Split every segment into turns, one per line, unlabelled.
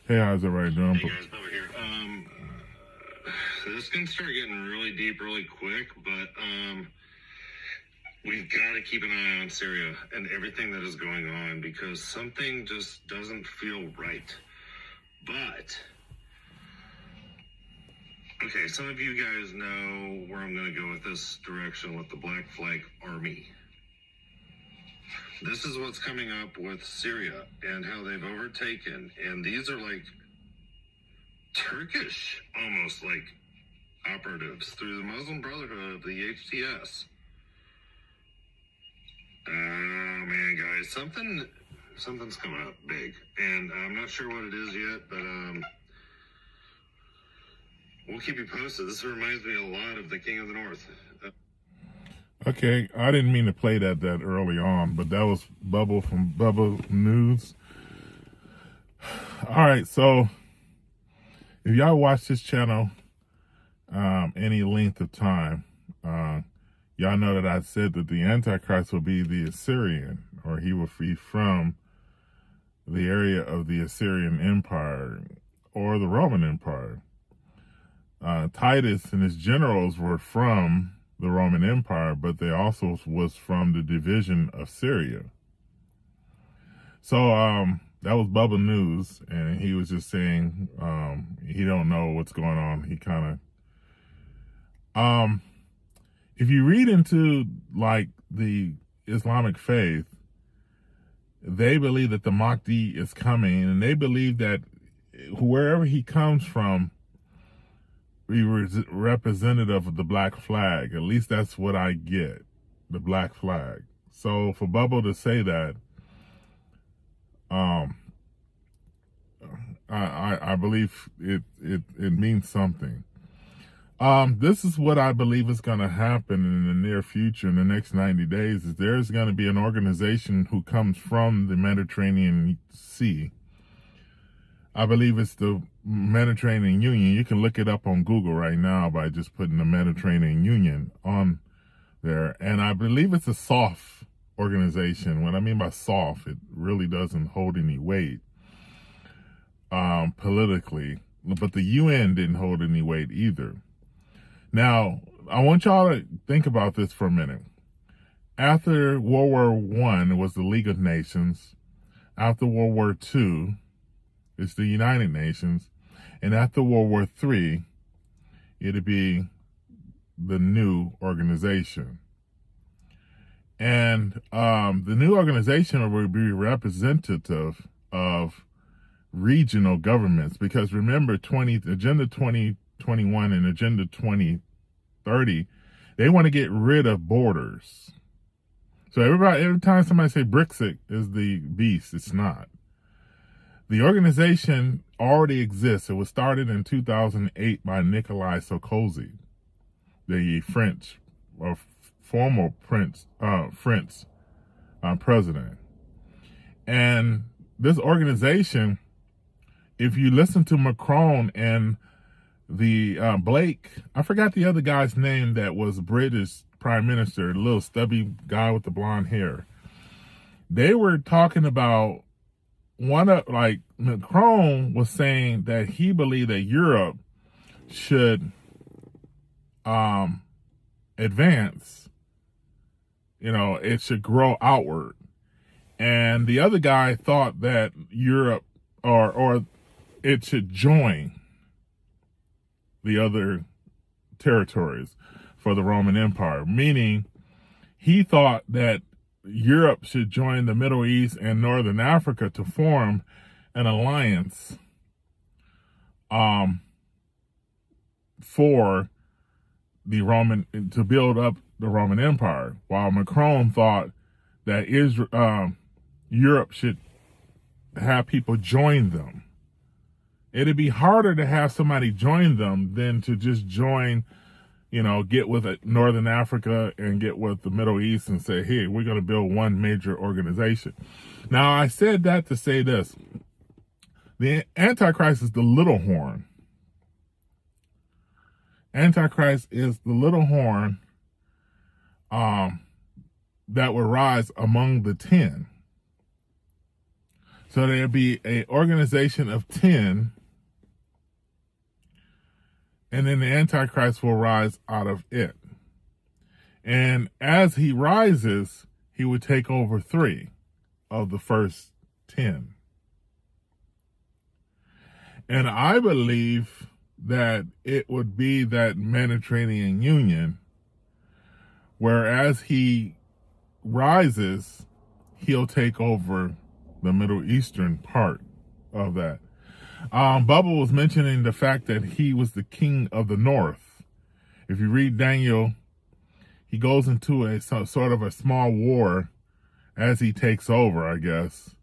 Hey, how's everybody doing?
Hey guys, over here. So this is gonna start getting really deep really quick, but we've got to keep an eye on Syria and everything that is going on because something just doesn't feel right. But okay, some of you guys know where I'm gonna go with this direction with the Black Flag Army. This is what's coming up with Syria and how they've overtaken, and these are like Turkish, almost like operatives through the Muslim Brotherhood of the HTS. Oh man, guys, something's coming up big, and I'm not sure what it is yet, but we'll keep you posted. This reminds me a lot of the King of the North.
Okay, I didn't mean to play that early on, but that was Bubble from Bubble News. All right, so if y'all watch this channel any length of time, y'all know that I said that the antichrist will be the Assyrian, or he will be from the area of the Assyrian Empire or the Roman Empire. Titus and his generals were from the Roman Empire, but they also was from the division of Syria. So that was Bubba News, and he was just saying he don't know what's going on. He kind of if you read into like the Islamic faith, they believe that the Mahdi is coming, and they believe that wherever he comes from, he was representative of the black flag. At least that's what I get, the black flag. So for Bubble to say that, I believe it means something. This is what I believe is going to happen in the near future, in the next 90 days, is there's going to be an organization who comes from the Mediterranean Sea. I believe it's the Mediterranean Union. You can look it up on Google right now by just putting the Mediterranean Union on there. And I believe it's a soft organization. What I mean by soft, it really doesn't hold any weight politically. But the UN didn't hold any weight either. Now, I want y'all to think about this for a minute. After World War I, it was the League of Nations. After World War II, it's the United Nations. And after World War III, it'd be the new organization. And the new organization will be representative of regional governments, because remember, Agenda 2021 and Agenda 2030, they want to get rid of borders. So every time somebody say Brexit is the beast, it's not. The organization already exists. It was started in 2008 by Nicolas Sarkozy, the French or former French president. And this organization, if you listen to Macron and the Blake, I forgot the other guy's name that was British prime minister, the little stubby guy with the blonde hair. They were talking about Macron was saying that he believed that Europe should advance, it should grow outward. And the other guy thought that Europe or it should join the other territories for the Roman Empire, meaning he thought that Europe should join the Middle East and Northern Africa to form an alliance for the to build up the Roman Empire, while Macron thought that Europe should have people join them. It'd be harder to have somebody join them than to just join, get with Northern Africa and get with the Middle East and say, hey, we're going to build one major organization. Now, I said that to say this. The Antichrist is the little horn. Antichrist is the little horn that will rise among the 10. So there'll be an organization of 10, and then the Antichrist will rise out of it. And as he rises, he would take over 3 of the first 10. And I believe that it would be that Mediterranean Union, whereas he rises, he'll take over the Middle Eastern part of that. Bubba was mentioning the fact that he was the king of the north. If you read Daniel, he goes into a sort of a small war as he takes over, I guess.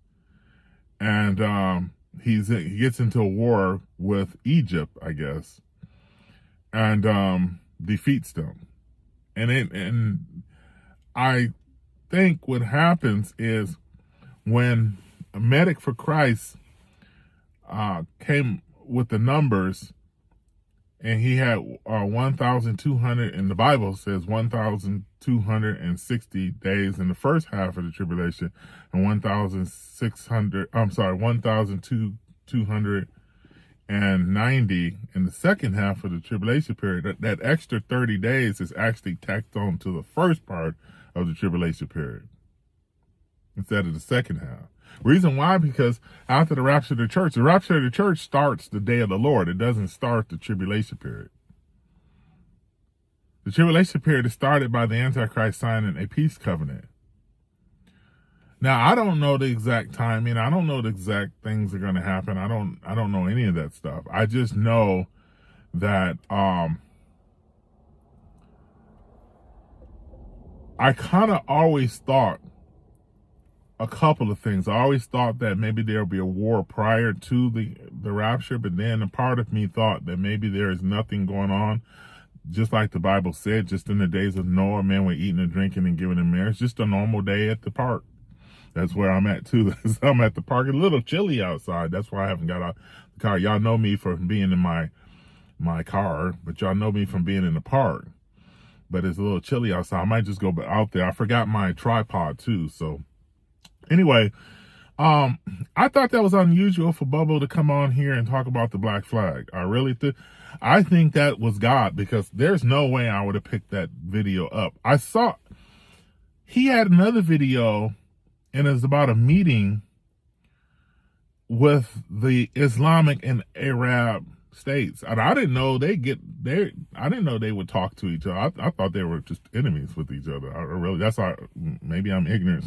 And he gets into a war with Egypt, I guess, and defeats them. And I think what happens is when a medic for Christ came with the numbers, and he had 1,200, and the Bible says 1,260 days in the first half of the tribulation, and 1,290 in the second half of the tribulation period. That extra 30 days is actually tacked on to the first part of the tribulation period instead of the second half. Reason why? Because after the rapture of the church starts the day of the Lord. It doesn't start the tribulation period. The tribulation period is started by the Antichrist signing a peace covenant. Now, I don't know the exact timing. I don't know the exact things that are going to happen. I don't know any of that stuff. I just know that I kind of always thought a couple of things. I always thought that maybe there'll be a war prior to the rapture, but then a part of me thought that maybe there is nothing going on, just like the Bible said, just in the days of Noah, men were eating and drinking and giving in marriage, just a normal day at the park. That's where I'm at too. I'm at the park. It's a little chilly outside. That's why I haven't got out the car. Y'all know me for being in my car, but y'all know me from being in the park. But it's a little chilly outside. I might just go out there. I forgot my tripod too, so anyway, I thought that was unusual for Bubba to come on here and talk about the black flag. I really did. I think that was God, because there's no way I would have picked that video up. I saw he had another video, and it's about a meeting with the Islamic and Arab states. And I didn't know I didn't know they would talk to each other. I thought they were just enemies with each other. That's how, maybe I'm ignorant.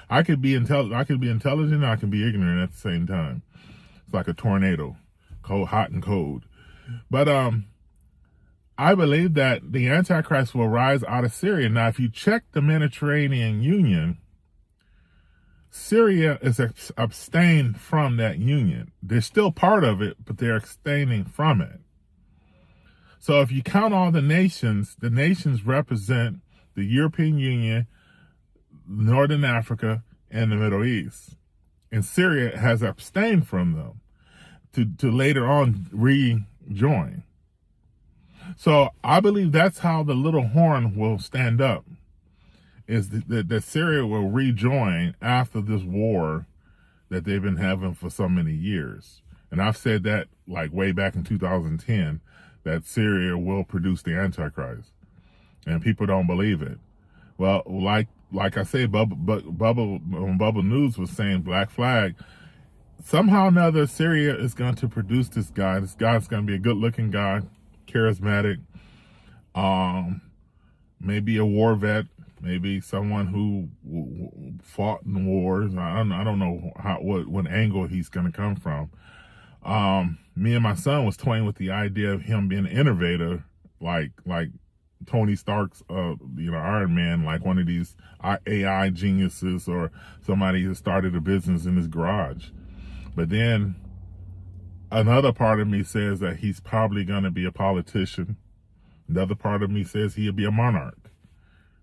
I could be intelligent, I can be ignorant at the same time. It's like a tornado, cold, hot and cold. But I believe that the Antichrist will rise out of Syria. Now, if you check the Mediterranean Union, Syria is abstained from that union. They're still part of it, but they're abstaining from it. So if you count all the nations represent the European Union, Northern Africa, and the Middle East. And Syria has abstained from them to later on rejoin. So I believe that's how the little horn will stand up, is that Syria will rejoin after this war that they've been having for so many years. And I've said that like way back in 2010, that Syria will produce the Antichrist. And people don't believe it. Well, like I say, Bubba News was saying black flag. Somehow or another, Syria is going to produce this guy. This guy's going to be a good-looking guy, charismatic, maybe a war vet, maybe someone who fought in wars. I don't know what angle he's going to come from. Me and my son was toying with the idea of him being an innovator, like Tony Stark's, Iron Man, like one of these AI geniuses, or somebody who started a business in his garage. But then another part of me says that he's probably going to be a politician. Another part of me says he'll be a monarch,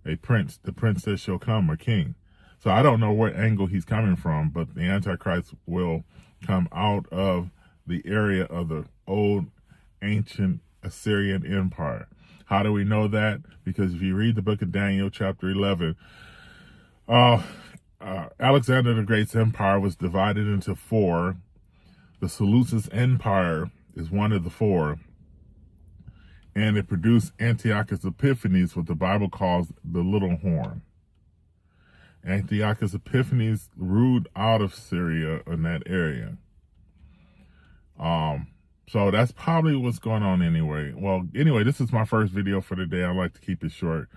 a prince, the prince that shall come, or king. So I don't know what angle he's coming from, but the Antichrist will come out of the area of the old ancient Assyrian Empire. How do we know that? Because if you read the book of Daniel, chapter 11, Alexander the Great's empire was divided into four. The Seleucid Empire is one of the four, and it produced Antiochus Epiphanes, what the Bible calls the Little Horn. Antiochus Epiphanes ruled out of Syria in that area. So that's probably what's going on anyway. Well, anyway, this is my first video for the day. I like to keep it short.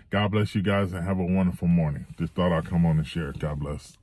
God bless you guys and have a wonderful morning. Just thought I'd come on and share it. God bless.